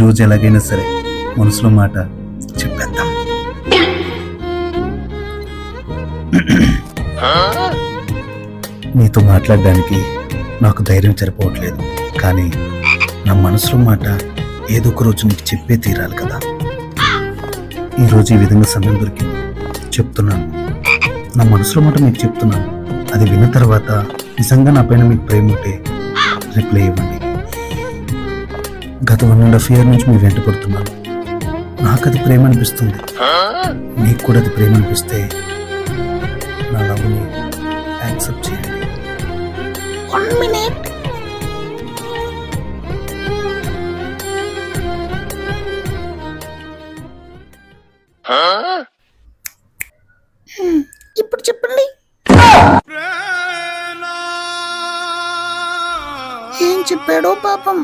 రోజు ఎలాగైనా సరే మనసులో మాట చెప్పేద్దాం. నీతో మాట్లాడడానికి నాకు ధైర్యం సరిపోవట్లేదు, కానీ నా మనసులో మాట ఏదో ఒక రోజు నీకు చెప్పే తీరాలి కదా. ఈరోజు ఈ విధంగా సమయం దొరికింది, చెప్తున్నాను. నా మనసులో మాట మీకు చెప్తున్నాను. అది విన్న తర్వాత నిజంగా నా పైన మీకు ప్రేమ ఉంటే రిప్లై ఇవ్వండి. గత 1.5 years నుంచి మీ వెంట పడుతున్నాను. నాకు అది ప్రేమ అనిపిస్తుంది, మీకు కూడా అది ప్రేమ అనిపిస్తే నా లవ్ని యాక్సెప్ట్ చేయండి. 1 minute. ఇప్పుడు చెప్పండి, ఏం చెప్పాడో పాపం.